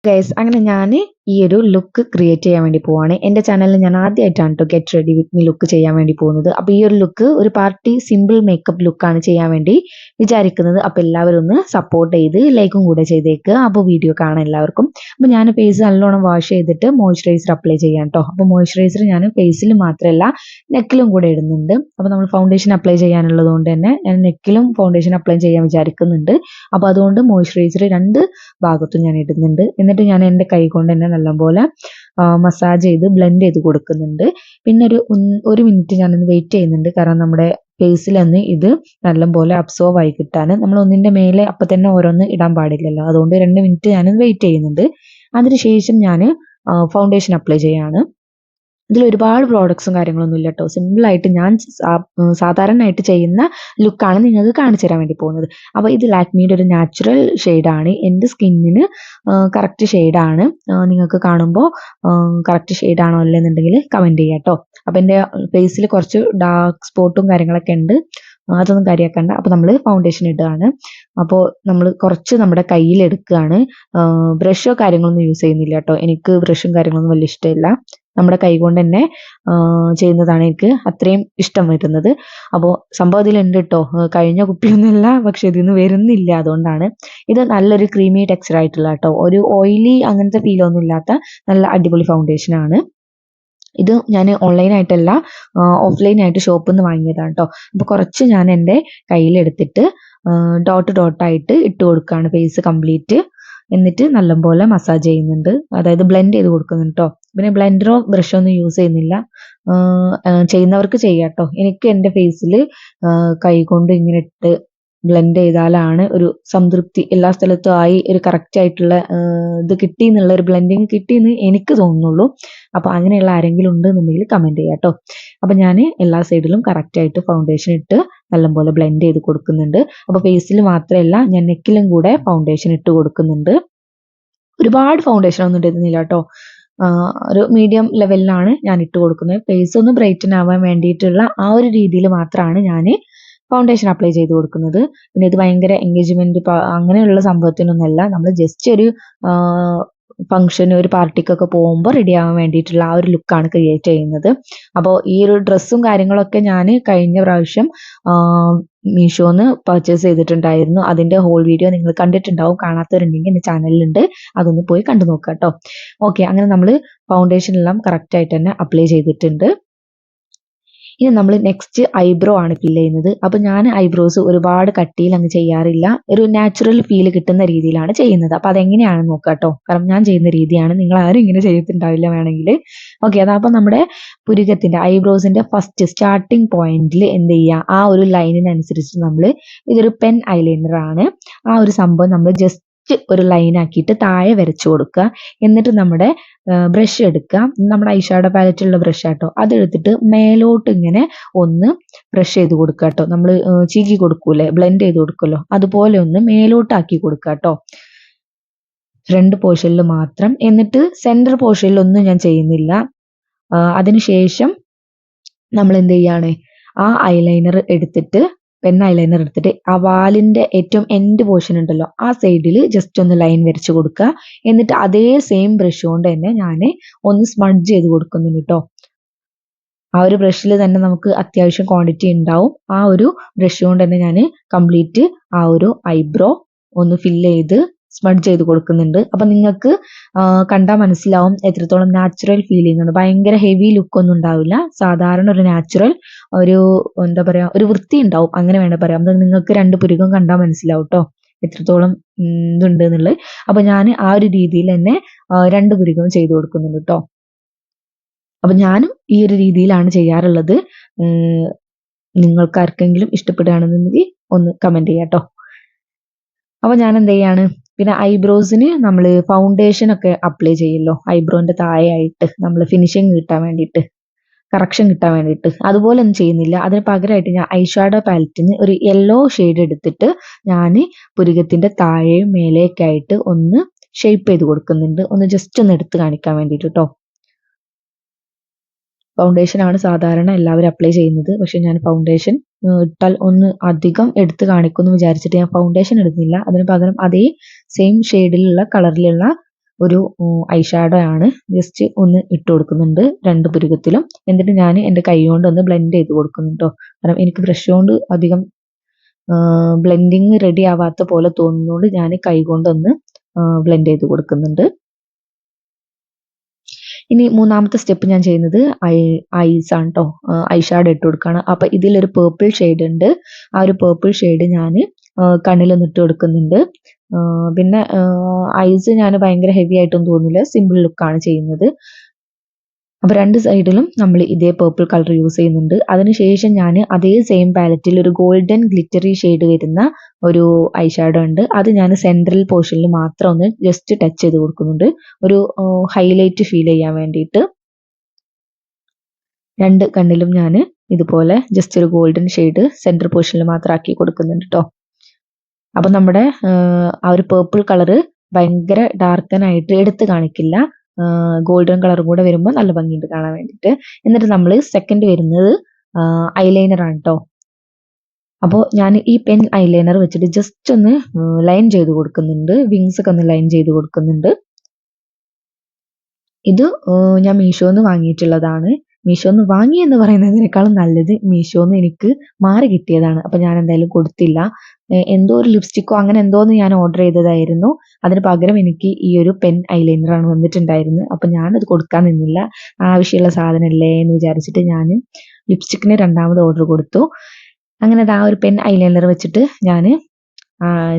Guys അങ്ങനെ ഞാൻ ഈ ഒരു ലുക്ക് ക്രിയേറ്റ് ചെയ്യാൻ വേണ്ടി പോവാണ്. എൻ്റെ ചാനലിൽ ഞാൻ ആദ്യമായിട്ടാണ് കേട്ടോ get ready with me look ചെയ്യാൻ വേണ്ടി പോകുന്നത്. അപ്പോൾ ഈ ഒരു ലുക്ക് ഒരു പാർട്ടി സിമ്പിൾ മേക്കപ്പ് ലുക്കാണ് ചെയ്യാൻ വേണ്ടി വിചാരിക്കുന്നത്. അപ്പോൾ എല്ലാവരും ഒന്ന് സപ്പോർട്ട് ചെയ്ത് ലൈക്കും കൂടെ ചെയ്തേക്കുക. അപ്പോൾ വീഡിയോ കാണാൻ എല്ലാവർക്കും. അപ്പോൾ ഞാൻ ഫേസ് നല്ലോണം വാഷ് ചെയ്തിട്ട് മോയ്സ്ചറൈസർ അപ്ലൈ ചെയ്യാം കേട്ടോ. അപ്പോൾ മോയ്സ്ചറൈസർ ഞാൻ ഫേസിൽ മാത്രമല്ല നെക്കിലും കൂടെ ഇടുന്നുണ്ട്. അപ്പോൾ നമ്മൾ ഫൗണ്ടേഷൻ അപ്ലൈ ചെയ്യാനുള്ളത് കൊണ്ട് തന്നെ ഞാൻ നെക്കിലും ഫൗണ്ടേഷൻ അപ്ലൈ ചെയ്യാൻ വിചാരിക്കുന്നുണ്ട്. അപ്പോൾ അതുകൊണ്ട് മോയ്സ്ചറൈസർ രണ്ട് ഭാഗത്തും ഞാൻ ഇടുന്നുണ്ട്. എന്നിട്ട് ഞാൻ എൻ്റെ കൈ കൊണ്ട് തന്നെ നല്ലപോലെ മസാജ് ചെയ്ത് ബ്ലെൻഡ് ചെയ്ത് കൊടുക്കുന്നുണ്ട്. പിന്നെ ഒരു മിനിറ്റ് ഞാനൊന്ന് വെയിറ്റ് ചെയ്യുന്നുണ്ട്. കാരണം നമ്മുടെ ഫേസിലൊന്ന് ഇത് നല്ലപോലെ അബ്സോർവ് ആയി കിട്ടാൻ നമ്മൾ ഒന്നിൻ്റെ മേലെ അപ്പം തന്നെ ഓരോന്ന് ഇടാൻ പാടില്ലല്ലോ. അതുകൊണ്ട് 2 മിനിറ്റ് ഞാനൊന്ന് വെയിറ്റ് ചെയ്യുന്നുണ്ട്. അതിനുശേഷം ഞാൻ ഫൗണ്ടേഷൻ അപ്ലൈ ചെയ്യാണ്. ഇതിൽ ഒരുപാട് പ്രോഡക്ട്സും കാര്യങ്ങളൊന്നും ഇല്ല കേട്ടോ. സിമ്പിളായിട്ട് ഞാൻ സാധാരണയായിട്ട് ചെയ്യുന്ന ലുക്കാണ് നിങ്ങൾക്ക് കാണിച്ചു തരാൻ വേണ്ടി പോകുന്നത്. അപ്പോൾ ഇത് ലാക്മിയുടെ ഒരു നാച്ചുറൽ ഷെയ്ഡാണ്. എൻ്റെ സ്കിന്നിന് കറക്റ്റ് ഷെയ്ഡാണ്. നിങ്ങൾക്ക് കാണുമ്പോൾ കറക്റ്റ് ഷെയ്ഡാണോ അല്ലെന്നുണ്ടെങ്കിൽ കമൻറ്റ് ചെയ്യാം കേട്ടോ. അപ്പോൾ എൻ്റെ ഫേസിൽ കുറച്ച് ഡാർക്ക് സ്പോട്ടും കാര്യങ്ങളൊക്കെ ഉണ്ട്. അതൊന്നും കാര്യമാക്കണ്ട. അപ്പോൾ നമ്മൾ ഫൗണ്ടേഷൻ ഇടുകയാണ്. അപ്പോൾ നമ്മൾ കുറച്ച് നമ്മുടെ കയ്യിൽ എടുക്കുകയാണ്. ബ്രഷോ കാര്യങ്ങളൊന്നും യൂസ് ചെയ്യുന്നില്ല കേട്ടോ. എനിക്ക് ബ്രഷും കാര്യങ്ങളൊന്നും വലിയ ഇഷ്ടമില്ല. നമ്മുടെ കൈ കൊണ്ട് തന്നെ ചെയ്യുന്നതാണ് എനിക്ക് അത്രയും ഇഷ്ടം വരുന്നത്. അപ്പോൾ സംഭവം ഇതിലുണ്ട് കേട്ടോ. കഴിഞ്ഞ കുപ്പിയൊന്നുമില്ല, പക്ഷെ ഇതിന്ന് വരുന്നില്ല. അതുകൊണ്ടാണ് ഇത് നല്ലൊരു ക്രീമി ടെക്സ്ചർ ആയിട്ടുള്ള കേട്ടോ. ഒരു ഓയിലി അങ്ങനത്തെ ഫീലൊന്നും ഇല്ലാത്ത നല്ല അടിപൊളി ഫൗണ്ടേഷനാണ്. ഇത് ഞാൻ ഓൺലൈനായിട്ടല്ല ഓഫ്ലൈനായിട്ട് ഷോപ്പിൽ നിന്ന് വാങ്ങിയതാണ് കേട്ടോ. അപ്പോൾ കുറച്ച് ഞാൻ എൻ്റെ കയ്യിലെടുത്തിട്ട് ഡോട്ടായിട്ട് ഇട്ട് കൊടുക്കുകയാണ് ഫേസ് കംപ്ലീറ്റ്. എന്നിട്ട് നല്ലപോലെ മസാജ് ചെയ്യുന്നുണ്ട്, അതായത് ബ്ലെൻഡ് ചെയ്ത് കൊടുക്കുന്നുണ്ട് കേട്ടോ. പിന്നെ ബ്ലെൻഡറോ ബ്രഷോ ഒന്നും യൂസ് ചെയ്യുന്നില്ല. ചെയ്യുന്നവർക്ക് ചെയ്യാം കേട്ടോ. എനിക്ക് എൻ്റെ ഫേസിൽ കൈ കൊണ്ട് ഇങ്ങനെ ഇട്ട് ബ്ലെൻഡ് ചെയ്താലാണ് ഒരു സംതൃപ്തി. എല്ലാ സ്ഥലത്തും ആയി ഒരു കറക്റ്റ് ആയിട്ടുള്ള ഇത് കിട്ടി എന്നുള്ള ഒരു ബ്ലെൻഡിങ് കിട്ടിയെന്ന് എനിക്ക് തോന്നുന്നുള്ളൂ. അപ്പോൾ അങ്ങനെയുള്ള ആരെങ്കിലും ഉണ്ടെന്നുണ്ടെങ്കിൽ കമൻറ്റ് ചെയ്യാം കേട്ടോ. അപ്പോൾ ഞാൻ എല്ലാ സൈഡിലും കറക്റ്റായിട്ട് ഫൗണ്ടേഷൻ ഇട്ട് നല്ലപോലെ ബ്ലെൻഡ് ചെയ്ത് കൊടുക്കുന്നുണ്ട്. അപ്പോൾ ഫേസിൽ മാത്രമല്ല ഞാൻ നെക്കിലും കൂടെ ഫൗണ്ടേഷൻ ഇട്ട് കൊടുക്കുന്നുണ്ട്. ഒരുപാട് ഫൗണ്ടേഷൻ ഒന്നും ഇടുന്നില്ല കേട്ടോ. ഒരു മീഡിയം ലെവലിലാണ് ഞാൻ ഇട്ട് കൊടുക്കുന്നത്. ഫേസ് ഒന്ന് ബ്രൈറ്റൻ ആവാൻ വേണ്ടിയിട്ടുള്ള ആ ഒരു രീതിയിൽ മാത്രമാണ് ഞാൻ ഫൗണ്ടേഷൻ അപ്ലൈ ചെയ്ത് കൊടുക്കുന്നത്. പിന്നെ ഇത് ഭയങ്കര എൻഗേജ്മെന്റ് അങ്ങനെയുള്ള സംഭവത്തിനൊന്നുമല്ല. നമ്മൾ ജസ്റ്റ് ഒരു ഫംഗ്ഷന് ഒരു പാർട്ടിക്കൊക്കെ പോകുമ്പോൾ റെഡി ആവാൻ വേണ്ടിയിട്ടുള്ള ആ ഒരു ലുക്കാണ് ക്രിയേറ്റ് ചെയ്യുന്നത്. അപ്പോൾ ഈ ഒരു ഡ്രസ്സും കാര്യങ്ങളൊക്കെ ഞാൻ കഴിഞ്ഞ പ്രാവശ്യം മീഷോന്ന് പർച്ചേസ് ചെയ്തിട്ടുണ്ടായിരുന്നു. അതിൻ്റെ ഹോൾ വീഡിയോ നിങ്ങൾ കണ്ടിട്ടുണ്ടാവും. കാണാത്തവരുണ്ടെങ്കിൽ എൻ്റെ ചാനലിലുണ്ട്, അതൊന്ന് പോയി കണ്ടു നോക്കുക കേട്ടോ. ഓക്കെ, അങ്ങനെ നമ്മൾ ഫൗണ്ടേഷൻ എല്ലാം കറക്റ്റായിട്ട് തന്നെ അപ്ലൈ ചെയ്തിട്ടുണ്ട്. ഇനി നമ്മൾ നെക്സ്റ്റ് ഐബ്രോ ആണ് ഫിൽ ചെയ്യുന്നത്. അപ്പോൾ ഞാൻ ഐബ്രോസ് ഒരുപാട് കട്ടിയിൽ അങ്ങ് ചെയ്യാറില്ല. ഒരു നാച്ചുറൽ ഫീൽ കിട്ടുന്ന രീതിയിലാണ് ചെയ്യുന്നത്. അപ്പോൾ അതെങ്ങനെയാണെന്ന് നോക്കാം കേട്ടോ. കാരണം ഞാൻ ചെയ്യുന്ന രീതിയാണ്, നിങ്ങൾ ആരും ഇങ്ങനെ ചെയ്തിട്ടുണ്ടാവില്ല വേണമെങ്കിൽ. ഓക്കെ, അതപ്പോൾ നമ്മുടെ പുരികത്തിൻ്റെ ഐബ്രോസിൻ്റെ ഫസ്റ്റ് സ്റ്റാർട്ടിങ് പോയിന്റിൽ എന്ത് ചെയ്യുക, ആ ഒരു ലൈനിനനുസരിച്ച് നമ്മൾ ഇതൊരു പെൻ ഐലൈനർ ആണ്. ആ ഒരു സംഭവം നമ്മൾ ജസ്റ്റ് ഒരു ലൈൻ ആക്കിയിട്ട് താഴെ വരച്ചു കൊടുക്കുക. എന്നിട്ട് നമ്മുടെ ബ്രഷ് എടുക്കുക. നമ്മുടെ ഐഷാഡോ പാലറ്റിലുള്ള ബ്രഷ് ആട്ടോ. അതെടുത്തിട്ട് മേലോട്ട് ഇങ്ങനെ ഒന്ന് ബ്രഷ് ചെയ്ത് കൊടുക്കുക കേട്ടോ. നമ്മൾ ചീകി കൊടുക്കൂലേ, ബ്ലെൻഡ് ചെയ്ത് കൊടുക്കുമല്ലോ, അതുപോലെ ഒന്ന് മേലോട്ടാക്കി കൊടുക്കുക കേട്ടോ. ഫ്രണ്ട് പോർഷനിൽ മാത്രം. എന്നിട്ട് സെൻറ്റർ പോർഷനിലൊന്നും ഞാൻ ചെയ്യുന്നില്ല. അതിനുശേഷം നമ്മൾ എന്ത് ചെയ്യാണ്, ആ ഐലൈനർ എടുത്തിട്ട് പെൻ ഐലൈനർ എടുത്തിട്ട് ആ വാലിൻ്റെ ഏറ്റവും എൻഡ് പോർഷൻ ഉണ്ടല്ലോ, ആ സൈഡിൽ ജസ്റ്റ് ഒന്ന് ലൈൻ വരച്ച് കൊടുക്കുക. എന്നിട്ട് അതേ സെയിം ബ്രഷ് കൊണ്ട് തന്നെ ഞാൻ ഒന്ന് സ്മഡ്ജ് ചെയ്ത് കൊടുക്കുന്നുണ്ട് കേട്ടോ. ആ ഒരു ബ്രഷിൽ തന്നെ നമുക്ക് അത്യാവശ്യം ക്വാണ്ടിറ്റി ഉണ്ടാവും. ആ ഒരു ബ്രഷ് കൊണ്ട് തന്നെ ഞാൻ കംപ്ലീറ്റ് ആ ഒരു ഐബ്രോ ഒന്ന് ഫില്ല് ചെയ്ത് സ്മഡ്ജ് ചെയ്ത് കൊടുക്കുന്നുണ്ട്. അപ്പം നിങ്ങൾക്ക് കണ്ടാൽ മനസ്സിലാവും എത്രത്തോളം നാച്ചുറൽ ഫീലിംഗ് ആണ്. ഭയങ്കര ഹെവി ലുക്കൊന്നും ഉണ്ടാവില്ല. സാധാരണ ഒരു നാച്ചുറൽ ഒരു എന്താ പറയുക, ഒരു വൃത്തി ഉണ്ടാവും, അങ്ങനെ വേണം പറയാം. അത് നിങ്ങൾക്ക് 2 പുരുകം കണ്ടാൽ മനസ്സിലാവും കേട്ടോ എത്രത്തോളം ഇതുണ്ട് എന്നുള്ളത്. അപ്പം ഞാൻ ആ ഒരു രീതിയിൽ തന്നെ 2 പുരുകവും ചെയ്ത് കൊടുക്കുന്നുണ്ട് കേട്ടോ. അപ്പം ഞാനും ഈ ഒരു രീതിയിലാണ് ചെയ്യാറുള്ളത്. നിങ്ങൾക്ക് ആർക്കെങ്കിലും ഇഷ്ടപ്പെടുകയാണെന്നുണ്ടെങ്കിൽ ഒന്ന് കമൻറ്റ് ചെയ്യാം കേട്ടോ. അപ്പോൾ ഞാൻ എന്ത് ചെയ്യാണ്, പിന്നെ ഐബ്രോസിന് നമ്മൾ ഫൗണ്ടേഷൻ ഒക്കെ അപ്ലൈ ചെയ്യല്ലോ ഐബ്രോന്റെ താഴെയായിട്ട്, നമ്മൾ ഫിനിഷിങ് കിട്ടാൻ വേണ്ടിയിട്ട്, കറക്ഷൻ കിട്ടാൻ വേണ്ടിയിട്ട്. അതുപോലെ ഒന്നും ചെയ്യുന്നില്ല. അതിന് പകരമായിട്ട് ഞാൻ ഐഷാഡോ പാലറ്റിന് ഒരു യെല്ലോ ഷെയ്ഡ് എടുത്തിട്ട് ഞാൻ പുരികത്തിന്റെ താഴെയും മേലെയൊക്കെ ആയിട്ട് ഒന്ന് ഷേപ്പ് ചെയ്ത് കൊടുക്കുന്നുണ്ട്. ഒന്ന് ജസ്റ്റ് ഒന്ന് എടുത്ത് കാണിക്കാൻ വേണ്ടിയിട്ട് കേട്ടോ. ഫൗണ്ടേഷൻ ആണ് സാധാരണ എല്ലാവരും അപ്ലൈ ചെയ്യുന്നത്. പക്ഷെ ഞാൻ ഫൗണ്ടേഷൻ ഇട്ടാൽ ഒന്ന് അധികം എടുത്ത് കാണിക്കുമെന്ന് വിചാരിച്ചിട്ട് ഞാൻ ഫൗണ്ടേഷൻ ഇടുന്നില്ല. അതിന് പകരം അതേ സെയിം ഷെയ്ഡിലുള്ള കളറിലുള്ള ഒരു ഐ ഷാഡോ ആണ്. ജസ്റ്റ് ഒന്ന് ഇട്ട് കൊടുക്കുന്നുണ്ട് 2 പുരുകത്തിലും. എന്നിട്ട് ഞാൻ എൻ്റെ കൈ കൊണ്ട് ഒന്ന് ബ്ലെൻഡ് ചെയ്ത് കൊടുക്കുന്നുണ്ട് ട്ടോ. കാരണം എനിക്ക് ബ്രഷ് കൊണ്ട് അധികം ബ്ലെൻഡിങ് റെഡി ആവാത്ത പോലെ തോന്നുന്നതുകൊണ്ട് ഞാൻ കൈ കൊണ്ടൊന്ന് ബ്ലെൻഡ് ചെയ്ത് കൊടുക്കുന്നുണ്ട്. ഇനി മൂന്നാമത്തെ സ്റ്റെപ്പ് ഞാൻ ചെയ്യുന്നത് ഐസ് ആണ് ട്ടോ. ഐ ഷാഡോ ഇട്ട് കൊടുക്കുകയാണ്. അപ്പോൾ ഇതിലൊരു പേർപ്പിൾ ഷെയ്ഡ് ഉണ്ട്. ആ ഒരു പേർപ്പിൾ ഷെയ്ഡ് ഞാൻ കണ്ണിലൊന്ന് ഇട്ട് കൊടുക്കുന്നുണ്ട്. പിന്നെ ഐസ് ഞാൻ ഭയങ്കര ഹെവി ആയിട്ടൊന്നും തോന്നുന്നില്ല, സിമ്പിൾ ലുക്കാണ് ചെയ്യുന്നത്. അപ്പോൾ 2 സൈഡിലും നമ്മൾ ഇതേ പേർപ്പിൾ കളർ യൂസ് ചെയ്യുന്നുണ്ട്. അതിനുശേഷം ഞാൻ അതേ സെയിം പാലറ്റിൽ ഒരു ഗോൾഡൻ ഗ്ലിറ്ററി ഷെയ്ഡ് വരുന്ന ഒരു ഐ ഷാഡോ ഉണ്ട്. അത് ഞാൻ സെൻട്രൽ പോർഷനിൽ മാത്രം ഒന്ന് ജസ്റ്റ് ടച്ച് ചെയ്ത് കൊടുക്കുന്നുണ്ട്, ഒരു ഹൈലൈറ്റ് ഫീൽ ചെയ്യാൻ വേണ്ടിയിട്ട്. 2 കണ്ണിലും ഞാൻ ഇതുപോലെ ജസ്റ്റ് ഒരു ഗോൾഡൻ ഷെയ്ഡ് സെൻട്രൽ പോർഷനിൽ മാത്രം ആക്കി കൊടുക്കുന്നുണ്ട് ട്ടോ. അപ്പം നമ്മുടെ ആ ഒരു പേർപ്പിൾ കളറ് ഭയങ്കര ഡാർക്കനായിട്ട് എടുത്ത് കാണിക്കില്ല. ഗോൾഡൻ കളറും കൂടെ വരുമ്പോൾ നല്ല ഭംഗിയുണ്ട് കാണാൻ വേണ്ടിയിട്ട്. എന്നിട്ട് നമ്മൾ സെക്കൻഡ് വരുന്നത് ഐലൈനർ ആണ് ട്ടോ. അപ്പോൾ ഞാൻ ഈ പെൻ ഐലൈനർ വെച്ചിട്ട് ജസ്റ്റ് ഒന്ന് ലൈൻ ചെയ്ത് കൊടുക്കുന്നുണ്ട്, വിങ്സ് ഒക്കെ ഒന്ന് ലൈൻ ചെയ്ത് കൊടുക്കുന്നുണ്ട്. ഇത് ഞാൻ മീഷോന്ന് വാങ്ങിയിട്ടുള്ളതാണ്. മീഷോന്ന് വാങ്ങി എന്ന് പറയുന്നതിനേക്കാളും നല്ലത് മീഷോന്ന് എനിക്ക് മാറി കിട്ടിയതാണ്. അപ്പോൾ ഞാൻ എന്തായാലും കൊടുത്തില്ല. എന്തോ ഒരു ലിപ്സ്റ്റിക്കോ അങ്ങനെ എന്തോന്ന് ഞാൻ ഓർഡർ ചെയ്തതായിരുന്നു. അതിന് പകരം എനിക്ക് ഈ ഒരു പെൻ ഐലൈനറാണ് വന്നിട്ടുണ്ടായിരുന്നത്. അപ്പോൾ ഞാനത് കൊടുക്കാൻ നിന്നില്ല, ആവശ്യമുള്ള സാധനമല്ലേ എന്ന് വിചാരിച്ചിട്ട് ഞാൻ ലിപ്സ്റ്റിക്കിന് 2ാമത് ഓർഡർ കൊടുത്തു. അങ്ങനെ ആ ഒരു പെൻ ഐലൈനർ വെച്ചിട്ട് ഞാൻ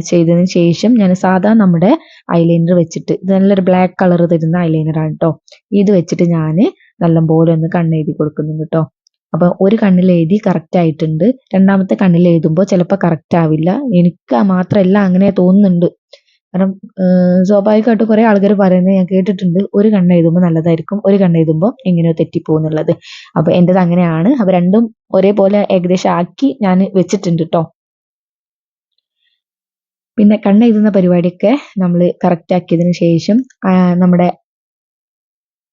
ചെയ്തതിന് ശേഷം ഞാൻ സാധാ നമ്മുടെ ഐലൈനർ വെച്ചിട്ട്, ഇത് നല്ലൊരു ബ്ലാക്ക് കളർ തരുന്ന ഐലൈനറാണ് കേട്ടോ, ഇത് വെച്ചിട്ട് ഞാൻ നല്ലപോലെ ഒന്ന് കണ്ണെഴുതി കൊടുക്കുന്നുണ്ട് കേട്ടോ. അപ്പോൾ ഒരു കണ്ണിൽ എഴുതി കറക്റ്റ് ആയിട്ടുണ്ട്. 2ാമത്തെ കണ്ണിൽ എഴുതുമ്പോൾ ചിലപ്പോൾ കറക്റ്റ് ആവില്ല. എനിക്ക് മാത്രമല്ല അങ്ങനെ തോന്നുന്നുണ്ട്. കാരണം സ്വാഭാവികമായിട്ട് കുറേ ആൾക്കാർ പറയുന്നത് ഞാൻ കേട്ടിട്ടുണ്ട്, ഒരു കണ്ണ് എഴുതുമ്പോൾ നല്ലതായിരിക്കും, ഒരു കണ്ണ് എഴുതുമ്പോൾ എങ്ങനെയോ തെറ്റിപ്പോകുന്നുള്ളത്. അപ്പോൾ എൻ്റെത് അങ്ങനെയാണ്. അപ്പോൾ രണ്ടും ഒരേപോലെ ഏകദേശം ആക്കി ഞാൻ വെച്ചിട്ടുണ്ട് കേട്ടോ. പിന്നെ കണ്ണെഴുതുന്ന പരിപാടിയൊക്കെ നമ്മൾ കറക്റ്റ് ആക്കിയതിന് ശേഷം നമ്മുടെ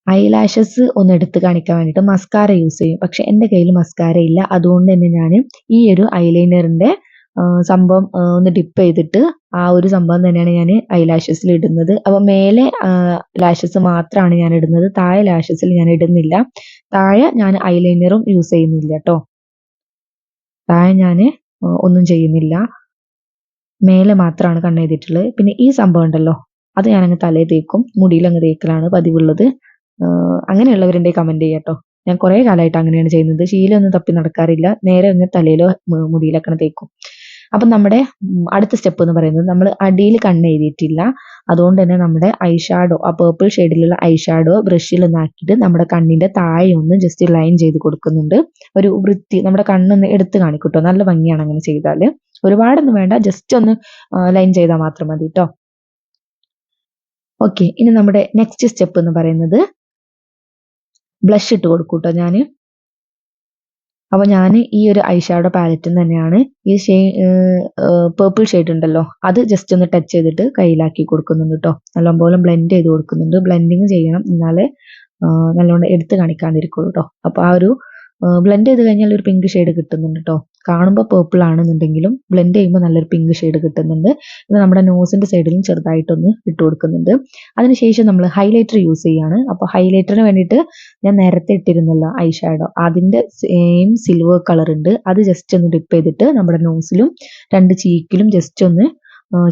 ഐലാഷസ് ഒന്ന് എടുത്ത് കാണിക്കാൻ വേണ്ടിയിട്ട് മസ്കാര യൂസ് ചെയ്യും. പക്ഷെ എൻ്റെ കയ്യിൽ മസ്കാര ഇല്ല. അതുകൊണ്ട് തന്നെ ഞാൻ ഈ ഒരു ഐലൈനറിൻ്റെ സംഭവം ഒന്ന് ഡിപ്പ് ചെയ്തിട്ട് ആ ഒരു സംഭവം തന്നെയാണ് ഞാൻ ഐലാഷസിൽ ഇടുന്നത്. അപ്പോൾ മേലെ ലാഷസ് മാത്രമാണ് ഞാൻ ഇടുന്നത്, താഴെ ലാഷസിൽ ഞാൻ ഇടുന്നില്ല. താഴെ ഞാൻ ഐലൈനറും യൂസ് ചെയ്യുന്നില്ല കേട്ടോ. താഴെ ഞാൻ ഒന്നും ചെയ്യുന്നില്ല, മേലെ മാത്രമാണ് കണ്ണെഴുതിയിട്ടുള്ളത്. പിന്നെ ഈ സംഭവം ഉണ്ടല്ലോ, അത് ഞാനങ്ങ് തലയിൽ തേക്കും, മുടിയിലങ്ങ് തേക്കലാണ് പതിവുള്ളത്. അങ്ങനെയുള്ളവരുടെ കമൻറ്റ് ചെയ്യാം കേട്ടോ. ഞാൻ കുറേ കാലമായിട്ട് അങ്ങനെയാണ് ചെയ്യുന്നത്. ശീലമൊന്നും തപ്പി നടക്കാറില്ല, നേരെ അങ്ങ് തലയിലോ മുടിയിലൊക്കെ തേക്കും. അപ്പം നമ്മുടെ അടുത്ത സ്റ്റെപ്പ് എന്ന് പറയുന്നത്, നമ്മൾ അടിയിൽ കണ്ണെഴുതിയിട്ടില്ല. അതുകൊണ്ട് തന്നെ നമ്മുടെ ഐ ഷാഡോ, ആ പേർപ്പിൾ ഷെയ്ഡിലുള്ള ഐ ഷാഡോ ബ്രഷിൽ ഒന്നാക്കിയിട്ട് നമ്മുടെ കണ്ണിൻ്റെ താഴെ ഒന്ന് ജസ്റ്റ് ലൈൻ ചെയ്ത് കൊടുക്കുന്നുണ്ട്. ഒരു വൃത്തി, നമ്മുടെ കണ്ണൊന്ന് എടുത്ത് കാണിക്കും കേട്ടോ. നല്ല ഭംഗിയാണ് അങ്ങനെ ചെയ്താൽ. ഒരുപാടൊന്നും വേണ്ട, ജസ്റ്റ് ഒന്ന് ലൈൻ ചെയ്താൽ മാത്രം മതി കേട്ടോ. ഓക്കെ, ഇനി നമ്മുടെ നെക്സ്റ്റ് സ്റ്റെപ്പ് എന്ന് പറയുന്നത് ബ്ലഷ് ഇട്ട് കൊടുക്കും കേട്ടോ ഞാൻ. അപ്പോൾ ഞാൻ ഈ ഒരു ഐ ഷാഡോ പാലറ്റിൽ തന്നെയാണ് ഈ പേർപ്പിൾ ഷെയ്ഡ് ഉണ്ടല്ലോ, അത് ജസ്റ്റ് ഒന്ന് ടച്ച് ചെയ്തിട്ട് കയ്യിലാക്കി കൊടുക്കുന്നുണ്ട് കേട്ടോ. നല്ലപോലെ ബ്ലെൻഡ് ചെയ്ത് കൊടുക്കുന്നുണ്ട്. ബ്ലെൻഡിങ് ചെയ്യണം, എന്നാലേ നല്ലോണം എടുത്ത് കാണിക്കാണ്ടിരിക്കുള്ളൂ കേട്ടോ. അപ്പോൾ ആ ഒരു ബ്ലെൻഡ് ചെയ്ത് കഴിഞ്ഞാൽ ഒരു പിങ്ക് ഷെയ്ഡ് കിട്ടുന്നുണ്ട് കേട്ടോ. കാണുമ്പോൾ പേർപ്പിൾ ആണെന്നുണ്ടെങ്കിലും ബ്ലെൻഡ് ചെയ്യുമ്പോൾ നല്ലൊരു പിങ്ക് ഷെയ്ഡ് കിട്ടുന്നുണ്ട്. ഇത് നമ്മുടെ നോസിൻ്റെ സൈഡിലും ചെറുതായിട്ടൊന്ന് ഇട്ട് കൊടുക്കുന്നുണ്ട്. അതിനുശേഷം നമ്മൾ ഹൈലൈറ്റർ യൂസ് ചെയ്യാണ്. അപ്പോൾ ഹൈലൈറ്ററിന് വേണ്ടിയിട്ട് ഞാൻ നേരത്തെ ഇട്ടിരുന്നല്ലോ ഐ ഷാഡോ, അതിൻ്റെ സെയിം സിൽവർ കളർ ഉണ്ട്. അത് ജസ്റ്റ് ഒന്ന് ഡിപ്പ് ചെയ്തിട്ട് നമ്മുടെ നോസിലും 2 ചീക്കിലും ജസ്റ്റ് ഒന്ന്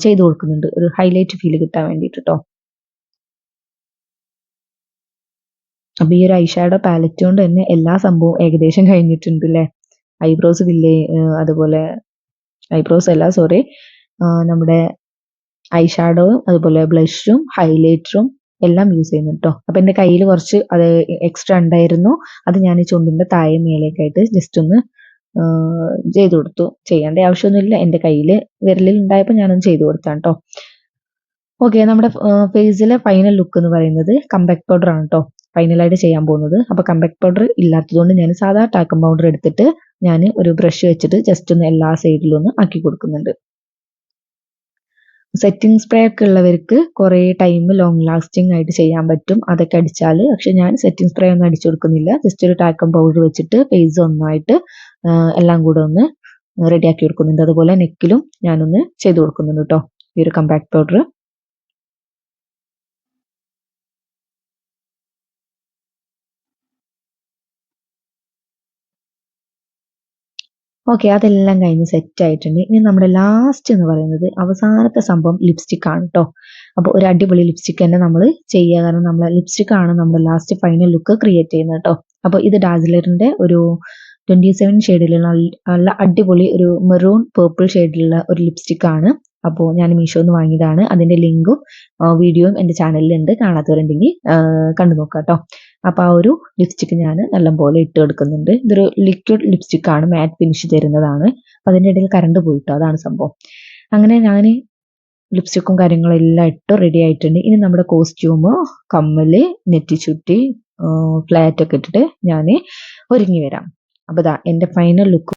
ചെയ്ത് കൊടുക്കുന്നുണ്ട്, ഒരു ഹൈലൈറ്റ് ഫീൽ കിട്ടാൻ വേണ്ടിയിട്ട് കേട്ടോ. അപ്പോൾ ഈ ഒരു ഐ ഷാഡോ പാലറ്റ് കൊണ്ട് തന്നെ എല്ലാ സംഭവവും ഏകദേശം കഴിഞ്ഞിട്ടുണ്ട് അല്ലേ. ഐബ്രോസ് അതുപോലെ ഐബ്രോസ് അല്ല, സോറി, നമ്മുടെ ഐ ഷാഡോവും അതുപോലെ ബ്ലഷും ഹൈലൈറ്ററും എല്ലാം യൂസ് ചെയ്യുന്നു കേട്ടോ. അപ്പോൾ എൻ്റെ കയ്യിൽ കുറച്ച് അത് എക്സ്ട്രാ ഉണ്ടായിരുന്നു, അത് ഞാൻ ചുണ്ടിൻ്റെ താഴെ മേലേക്കായിട്ട് ജസ്റ്റ് ഒന്ന് ചെയ്ത് കൊടുത്തു. ചെയ്യേണ്ട ആവശ്യമൊന്നുമില്ല, എൻ്റെ കയ്യിൽ വിരലിൽ ഉണ്ടായപ്പോൾ ഞാനൊന്ന് ചെയ്ത് കൊടുത്താണ് കേട്ടോ. ഓക്കെ, നമ്മുടെ ഫേസിലെ ഫൈനൽ ലുക്ക് എന്ന് പറയുന്നത് കമ്പാക്ട് പൗഡർ ആണ് കേട്ടോ ഫൈനലായിട്ട് ചെയ്യാൻ പോകുന്നത്. അപ്പോൾ കമ്പാക്ട് പൗഡർ ഇല്ലാത്തതുകൊണ്ട് ഞാൻ സാധാ ടാൽക്കം പൗഡർ എടുത്തിട്ട് ഞാൻ ഒരു ബ്രഷ് വെച്ചിട്ട് ജസ്റ്റ് ഒന്ന് എല്ലാ സൈഡിലും ഒന്ന് ആക്കി കൊടുക്കുന്നുണ്ട്. സെറ്റിംഗ് സ്പ്രേ ഒക്കെ ഉള്ളവർക്ക് കുറേ ടൈം ലോങ് ലാസ്റ്റിംഗ് ആയിട്ട് ചെയ്യാൻ പറ്റും, അതൊക്കെ അടിച്ചാൽ. പക്ഷെ ഞാൻ സെറ്റിംഗ് സ്പ്രേ ഒന്നും അടിച്ചു കൊടുക്കുന്നില്ല, ജസ്റ്റ് ഒരു ടാൽക്കം പൗഡർ വെച്ചിട്ട് ഫേസ് ഒന്നായിട്ട് എല്ലാം കൂടെ ഒന്ന് റെഡിയാക്കി കൊടുക്കുന്നുണ്ട്. അതുപോലെ നെക്കിലും ഞാനൊന്ന് ചെയ്ത് കൊടുക്കുന്നുണ്ട് കേട്ടോ ഈ ഒരു കമ്പാക്ട് പൗഡർ. ഓക്കെ, അതെല്ലാം കഴിഞ്ഞ് സെറ്റ് ആയിട്ടുണ്ട്. ഇനി നമ്മുടെ ലാസ്റ്റ് എന്ന് പറയുന്നത് അവസാനത്തെ സംഭവം ലിപ്സ്റ്റിക് ആണ് കേട്ടോ. അപ്പോൾ ഒരു അടിപൊളി ലിപ്സ്റ്റിക് തന്നെ നമ്മൾ ചെയ്യുക, കാരണം നമ്മുടെ ലിപ്സ്റ്റിക് ആണ് നമ്മുടെ ലാസ്റ്റ് ഫൈനൽ ലുക്ക് ക്രിയേറ്റ് ചെയ്യുന്നത് കേട്ടോ. അപ്പോൾ ഇത് ഡാസ്ലറിന്റെ ഒരു 27 ഷെയ്ഡിലുള്ള നല്ല അടിപൊളി ഒരു മെറൂൺ പേർപ്പിൾ ഷെയ്ഡിലുള്ള ഒരു ലിപ്സ്റ്റിക് ആണ്. അപ്പോൾ ഞാൻ മീഷോന്ന് വാങ്ങിയതാണ്. അതിന്റെ ലിങ്കും വീഡിയോയും എൻ്റെ ചാനലിലുണ്ട്, കാണാത്തവരുണ്ടെങ്കിൽ കണ്ടു നോക്കാം കേട്ടോ. അപ്പോൾ ആ ഒരു ലിപ്സ്റ്റിക് ഞാൻ നല്ലപോലെ ഇട്ട് എടുക്കുന്നുണ്ട്. ഇതൊരു ലിക്വിഡ് ലിപ്സ്റ്റിക് ആണ്, മാറ്റ് ഫിനിഷ് തരുന്നതാണ്. അപ്പോൾ അതിൻ്റെ ഇടയിൽ കറണ്ട് പോയിട്ടോ, അതാണ് സംഭവം. അങ്ങനെ ഞാൻ ലിപ്സ്റ്റിക്കും കാര്യങ്ങളും എല്ലാം ഇട്ട് റെഡി ആയിട്ടുണ്ട്. ഇനി നമ്മുടെ കോസ്റ്റ്യൂം, കമ്മല്, നെറ്റിച്ചുട്ടി, ഫ്ലാറ്റ് ഒക്കെ ഇട്ടിട്ട് ഞാൻ ഒരുങ്ങി വരാം. അപ്പോൾ ദാ എൻ്റെ ഫൈനൽ ലുക്ക്